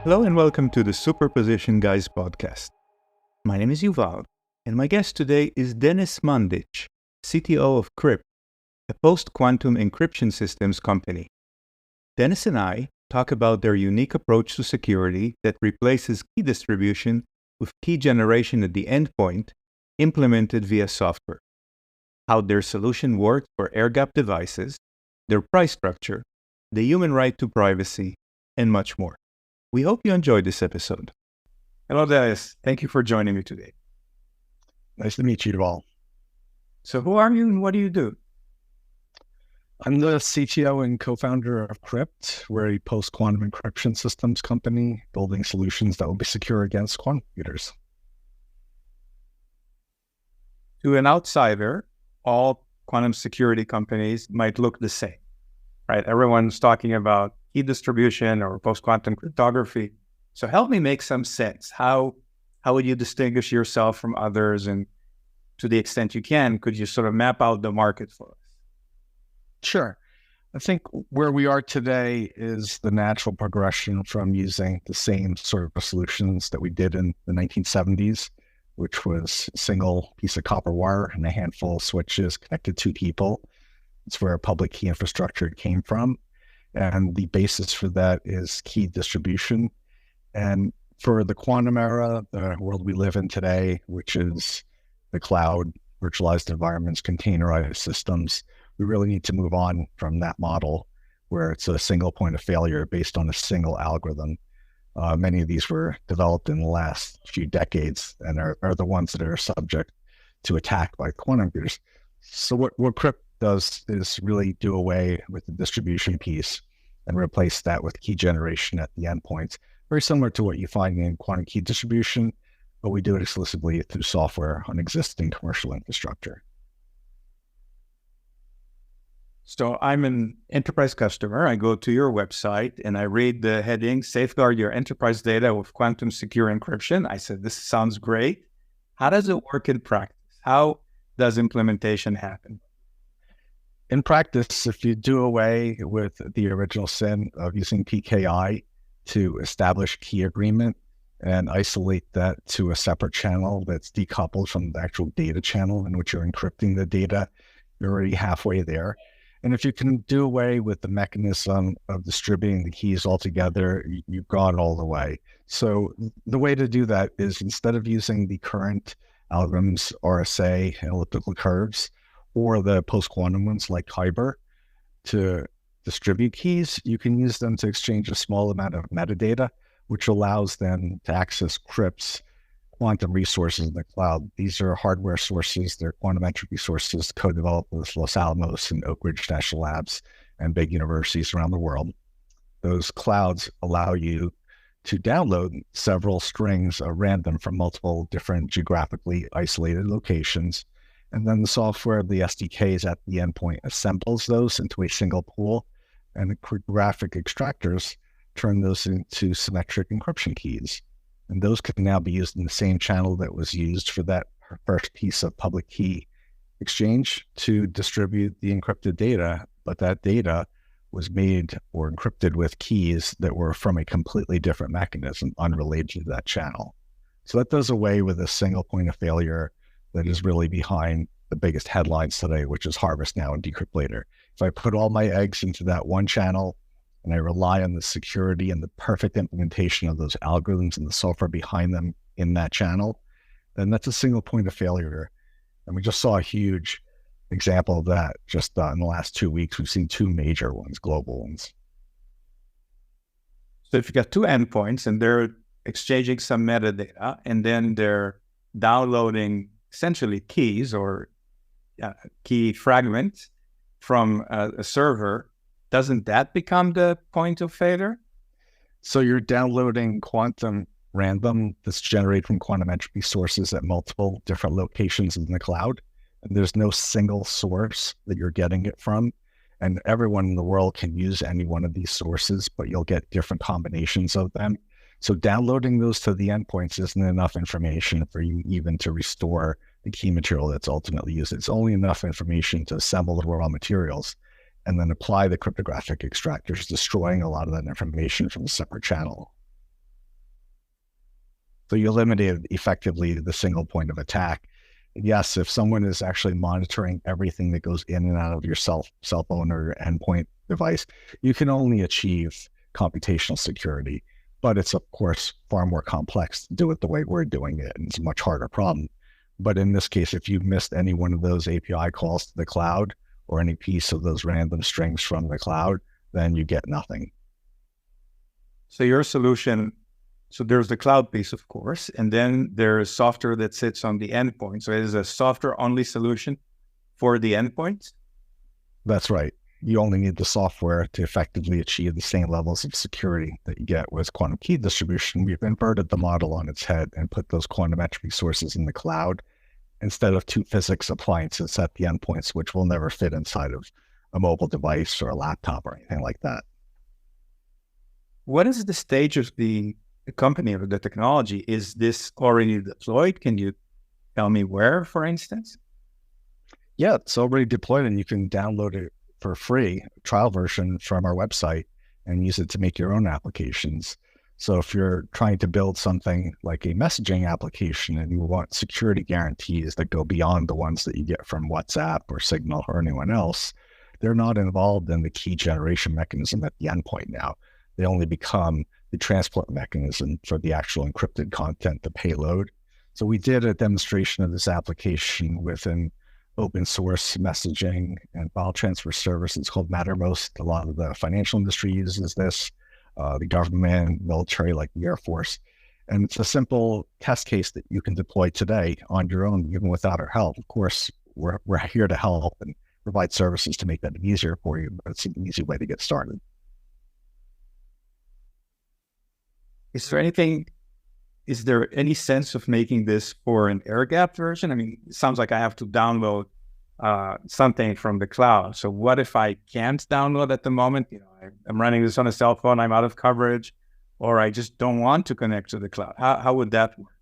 Hello and welcome to the Superposition Guys podcast. My name is Yuval, and my guest today is Denis Mandich, CTO of Qrypt, a post-quantum encryption systems company. Denis and I talk about their unique approach to security that replaces key distribution with key generation at the endpoint implemented via software, how their solution works for air-gapped devices, their price structure, the human right to privacy, and much more. We hope you enjoyed this episode. Hello, Denis. Thank you for joining me today. Nice to meet you, Yuval. So who are you and what do you do? I'm the CTO and co-founder of Qrypt. We're a post-quantum encryption systems company building solutions that will be secure against quantum computers. To an outsider, all quantum security companies might look the same, right? Everyone's talking about key distribution or post-quantum cryptography. So help me make some sense. How would you distinguish yourself from others? And to the extent you can, could you sort of map out the market for us? Sure. I think where we are today is the natural progression from using the same sort of solutions that we did in the 1970s, which was a single piece of copper wire and a handful of switches connected to people. It's where public key infrastructure came from. And the basis for that is key distribution. And for the quantum era, the world we live in today, which is the cloud, virtualized environments, containerized systems, we really need to move on from that model where it's a single point of failure based on a single algorithm. Many of these were developed in the last few decades and are the ones that are subject to attack by quantum computers. So what Qrypt does is really do away with the distribution piece and replace that with key generation at the endpoints. Very similar to what you find in quantum key distribution, but we do it exclusively through software on existing commercial infrastructure. So I'm an enterprise customer. I go to your website and I read the heading, safeguard your enterprise data with quantum secure encryption. I said, this sounds great. How does it work in practice? How does implementation happen? In practice, if you do away with the original sin of using PKI to establish key agreement and isolate that to a separate channel that's decoupled from the actual data channel in which you're encrypting the data, you're already halfway there. And if you can do away with the mechanism of distributing the keys altogether, you've gone all the way. So the way to do that is instead of using the current algorithms, RSA, and elliptical curves, or the post-quantum ones like Kyber to distribute keys, you can use them to exchange a small amount of metadata, which allows them to access Qrypt's quantum resources in the cloud. These are hardware sources. They're quantum entropy sources co-developed with Los Alamos and Oak Ridge National Labs and big universities around the world. Those clouds allow you to download several strings at random from multiple different geographically isolated locations. And then the software, the SDKs at the endpoint, assembles those into a single pool, and the cryptographic extractors turn those into symmetric encryption keys. And those can now be used in the same channel that was used for that first piece of public key exchange to distribute the encrypted data, but that data was made or encrypted with keys that were from a completely different mechanism unrelated to that channel. So that does away with a single point of failure that is really behind the biggest headlines today, which is harvest now and decrypt later. If I put all my eggs into that one channel and I rely on the security and the perfect implementation of those algorithms and the software behind them in that channel, then that's a single point of failure. And we just saw a huge example of that just in the last 2 weeks. We've seen two major ones, global ones. So if you got two endpoints and they're exchanging some metadata and then they're downloading essentially keys or key fragments from a server, doesn't that become the point of failure? So you're downloading quantum random that's generated from quantum entropy sources at multiple different locations in the cloud. And there's no single source that you're getting it from. And everyone in the world can use any one of these sources, but you'll get different combinations of them. So downloading those to the endpoints isn't enough information for you even to restore the key material that's ultimately used. It's only enough information to assemble the raw materials. and then apply the cryptographic extractors, destroying a lot of that information from a separate channel. So you eliminated effectively the single point of attack. Yes, if someone is actually monitoring everything that goes in and out of your cell phone or your endpoint device, you can only achieve computational security. But it's, of course, far more complex to do it the way we're doing it, and it's a much harder problem. But in this case, if you missed any one of those API calls to the cloud or any piece of those random strings from the cloud, then you get nothing. So your solution, so there's the cloud piece, of course, and then there's software that sits on the endpoint. So it is a software-only solution for the endpoints? That's right. You only need the software to effectively achieve the same levels of security that you get with quantum key distribution. We've inverted the model on its head and put those quantum entropy sources in the cloud instead of two physics appliances at the endpoints, which will never fit inside of a mobile device or a laptop or anything like that. What is the stage of the company or the technology? Is this already deployed? Can you tell me where, for instance? Yeah, it's already deployed and you can download it for free, a trial version from our website, and use it to make your own applications. So if you're trying to build something like a messaging application and you want security guarantees that go beyond the ones that you get from WhatsApp or Signal or anyone else, they're not involved in the key generation mechanism at the endpoint now. They only become the transport mechanism for the actual encrypted content, the payload. So we did a demonstration of this application with an open source messaging and file transfer service. It's called Mattermost. A lot of the financial industry uses this, the government, military, like the Air Force. And it's a simple test case that you can deploy today on your own, even without our help. Of course, we're here to help and provide services to make that easier for you, but it's an easy way to get started. Is there any sense of making this for an air-gapped version? I mean, it sounds like I have to download something from the cloud. So what if I can't download at the moment? You know, I'm running this on a cell phone, I'm out of coverage, or I just don't want to connect to the cloud. How would that work?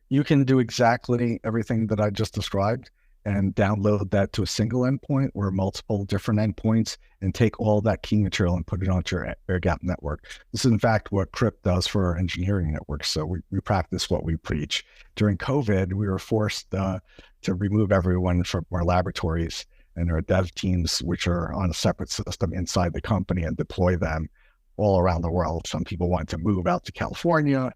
You can do exactly everything that I just described and download that to a single endpoint or multiple different endpoints and take all that key material and put it onto your air-gapped network. This is in fact what Qrypt does for our engineering network. So we practice what we preach. During COVID, we were forced to remove everyone from our laboratories and our dev teams, which are on a separate system inside the company, and deploy them all around the world. Some people wanted to move out to California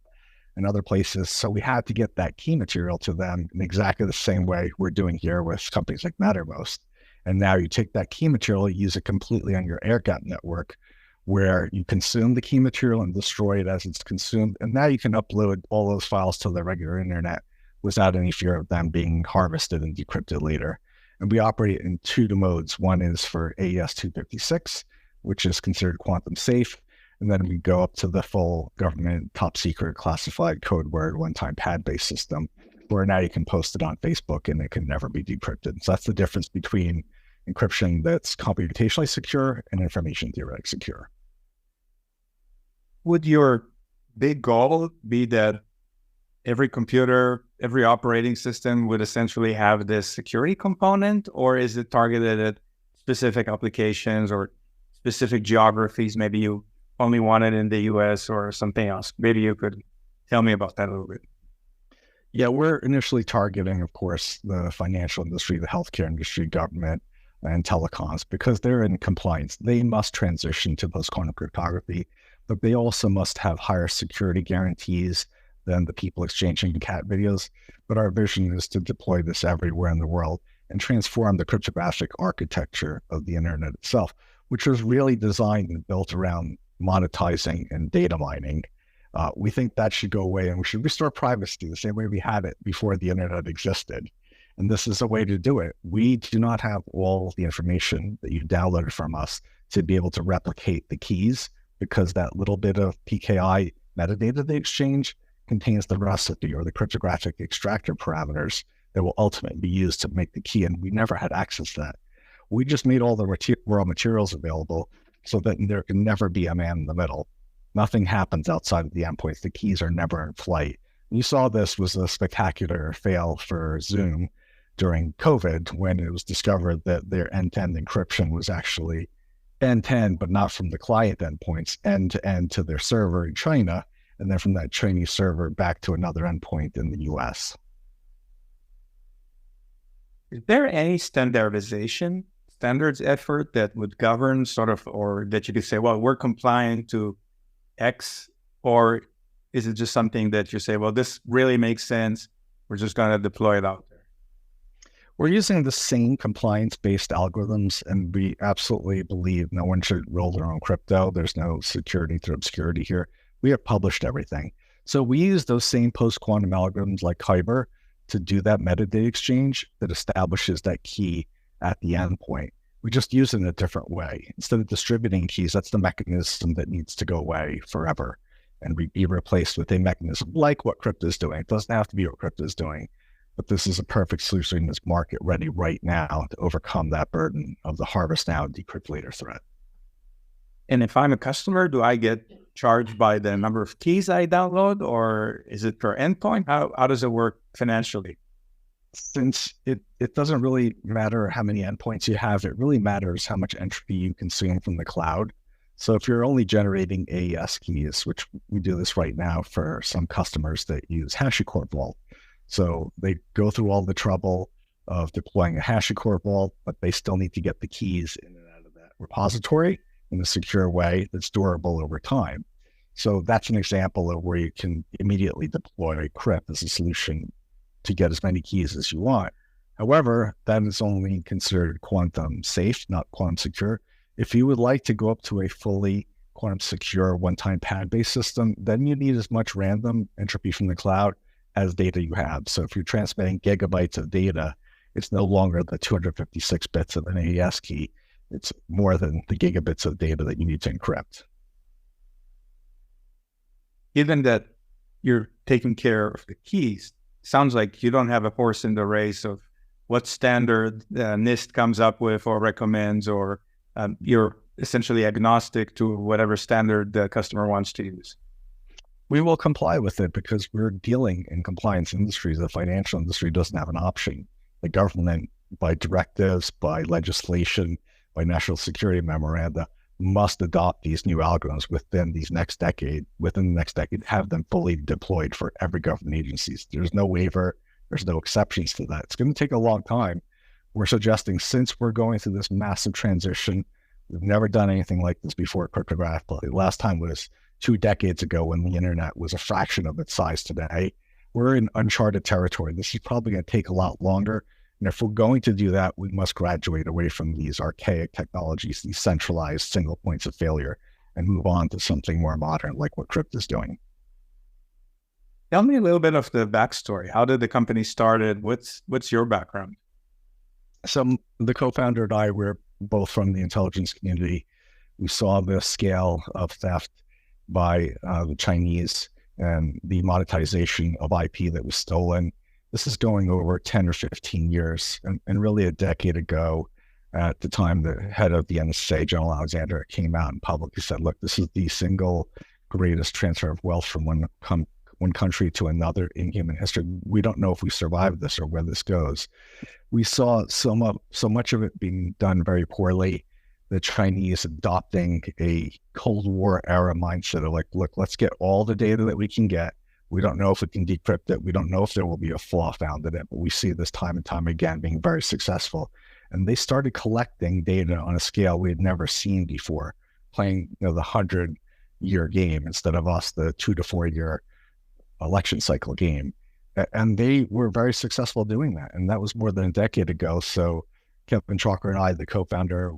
and other places. So we had to get that key material to them in exactly the same way we're doing here with companies like Mattermost. And now you take that key material, use it completely on your air-gapped network, where you consume the key material and destroy it as it's consumed. And now you can upload all those files to the regular internet without any fear of them being harvested and decrypted later. And we operate in two modes. One is for AES 256, which is considered quantum safe. And then we go up to the full government top secret classified code word one-time pad-based system, where now you can post it on Facebook and it can never be decrypted. So that's the difference between encryption that's computationally secure and information theoretically secure. Would your big goal be that every computer, every operating system would essentially have this security component, or is it targeted at specific applications or specific geographies? Maybe you only want it in the US or something else. Maybe you could tell me about that a little bit. Yeah, we're initially targeting, of course, the financial industry, the healthcare industry, government, and telecoms, because they're in compliance. They must transition to post-quantum cryptography, but they also must have higher security guarantees than the people exchanging cat videos. But our vision is to deploy this everywhere in the world and transform the cryptographic architecture of the internet itself, which was really designed and built around monetizing and data mining. We think that should go away, and we should restore privacy the same way we had it before the internet existed. And this is a way to do it. We do not have all the information that you downloaded from us to be able to replicate the keys, because that little bit of PKI metadata they exchange contains the recipe or the cryptographic extractor parameters that will ultimately be used to make the key. And we never had access to that. We just made all the raw materials available so that there can never be a man in the middle. Nothing happens outside of the endpoints. The keys are never in flight. You saw this was a spectacular fail for Zoom during COVID when it was discovered that their end-to-end encryption was actually end-to-end, but not from the client endpoints, end-to-end to their server in China, and then from that Chinese server back to another endpoint in the US. Is there any standards effort that would govern or that you could say, well, we're compliant to X, or is it just something that you say, well, this really makes sense, we're just going to deploy it out there? We're using the same compliance-based algorithms, and we absolutely believe no one should roll their own crypto. There's no security through obscurity here. We have published everything. So we use those same post-quantum algorithms like Kyber to do that metadata exchange that establishes that key at the endpoint. We just use it in a different way. Instead of distributing keys, that's the mechanism that needs to go away forever and be replaced with a mechanism like what Qrypt is doing. It doesn't have to be what Qrypt is doing, but this is a perfect solution that's market ready right now to overcome that burden of the harvest now and decrypt later threat. And if I'm a customer, do I get charged by the number of keys I download, or is it per endpoint? How does it work financially? Since it doesn't really matter how many endpoints you have, it really matters how much entropy you consume from the cloud. So if you're only generating AES keys, which we do this right now for some customers that use HashiCorp Vault. So they go through all the trouble of deploying a HashiCorp Vault, but they still need to get the keys in and out of that repository in a secure way that's durable over time. So that's an example of where you can immediately deploy Qrypt as a solution to get as many keys as you want. However, that is only considered quantum safe, not quantum secure. If you would like to go up to a fully quantum secure one-time pad-based system, then you need as much random entropy from the cloud as data you have. So if you're transmitting gigabytes of data, it's no longer the 256 bits of an AES key. It's more than the gigabits of data that you need to encrypt. Given that you're taking care of the keys, sounds like you don't have a horse in the race of what standard NIST comes up with or recommends, or you're essentially agnostic to whatever standard the customer wants to use. We will comply with it because we're dealing in compliance industries. The financial industry doesn't have an option. The government, by directives, by legislation, by national security memoranda, must adopt these new algorithms within the next decade, have them fully deployed for every government agencies. There's no waiver. There's no exceptions to that. It's going to take a long time. We're suggesting, since we're going through this massive transition, we've never done anything like this before cryptographically. Last time was 2 decades ago when the internet was a fraction of its size today. We're in uncharted territory. This is probably going to take a lot longer. And if we're going to do that, we must graduate away from these archaic technologies, these centralized single points of failure, and move on to something more modern like what Qrypt is doing. Tell me a little bit of the backstory. How did the company started? What's your background? So the co-founder and I were both from the intelligence community. We saw the scale of theft by the Chinese and the monetization of IP that was stolen. This is going over 10 or 15 years. And really a decade ago, at the time, the head of the NSA, General Alexander, came out and publicly said, look, this is the single greatest transfer of wealth from one country to another in human history. We don't know if we survive this or where this goes. We saw so much of it being done very poorly. The Chinese adopting a Cold War era mindset of like, look, let's get all the data that we can get. We don't know if we can decrypt it. We don't know if there will be a flaw found in it, but we see this time and time again being very successful. And they started collecting data on a scale we had never seen before, playing the 100-year game instead of us, the 2 to 4 year election cycle game. And they were very successful doing that. And that was more than a decade ago. So Kevin Chalker and I, the co-founder,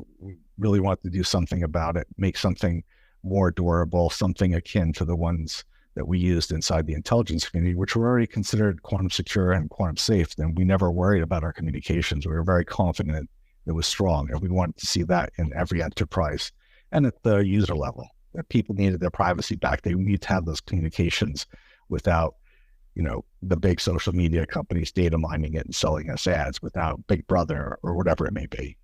really wanted to do something about it, make something more durable, something akin to the ones that we used inside the intelligence community, which were already considered quantum secure and quantum safe. And we never worried about our communications. We were very confident it was strong. And we wanted to see that in every enterprise and at the user level, that people needed their privacy back. They need to have those communications without, the big social media companies data mining it and selling us ads, without Big Brother or whatever it may be.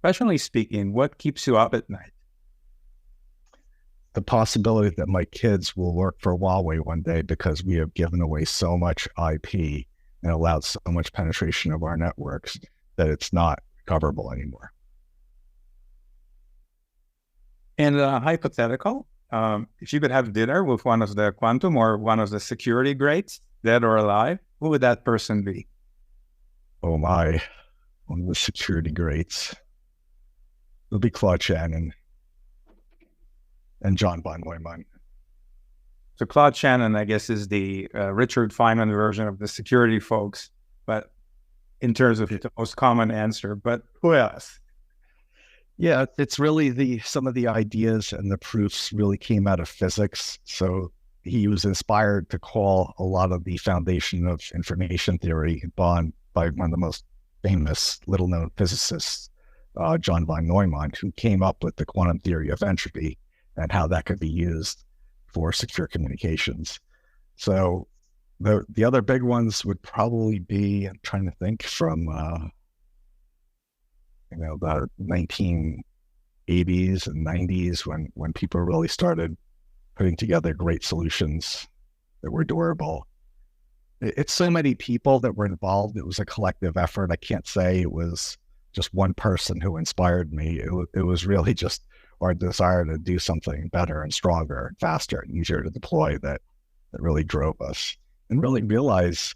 Professionally speaking, what keeps you up at night? The possibility that my kids will work for Huawei one day because we have given away so much IP and allowed so much penetration of our networks that it's not recoverable anymore. And hypothetical, if you could have dinner with one of the quantum or one of the security greats, dead or alive, who would that person be? Oh my, one of the security greats. It'll be Claude Shannon and John von Neumann. So Claude Shannon, I guess, is the Richard Feynman version of the security folks, but in terms of the most common answer. But who else? Yeah, it's really some of the ideas and the proofs really came out of physics. So he was inspired to call a lot of the foundation of information theory by one of the most famous little-known physicists, John von Neumann, who came up with the quantum theory of entropy and how that could be used for secure communications. So the other big ones would probably be, I'm trying to think, from the 1980s and 90s when people really started putting together great solutions that were durable. It's so many people that were involved. It was a collective effort. I can't say it was just one person who inspired me. It was really just our desire to do something better and stronger and faster and easier to deploy that really drove us, and really realize,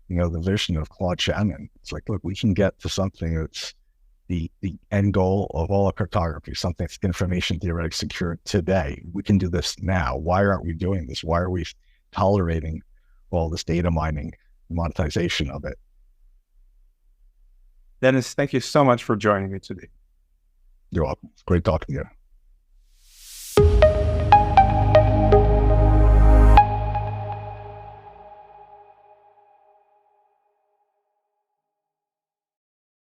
the vision of Claude Shannon. It's like, look, we can get to something that's the end goal of all of cryptography, something that's information theoretically secure today. We can do this now. Why aren't we doing this? Why are we tolerating all this data mining, monetization of it? Denis, thank you so much for joining me today. You're welcome. It's great talking to you.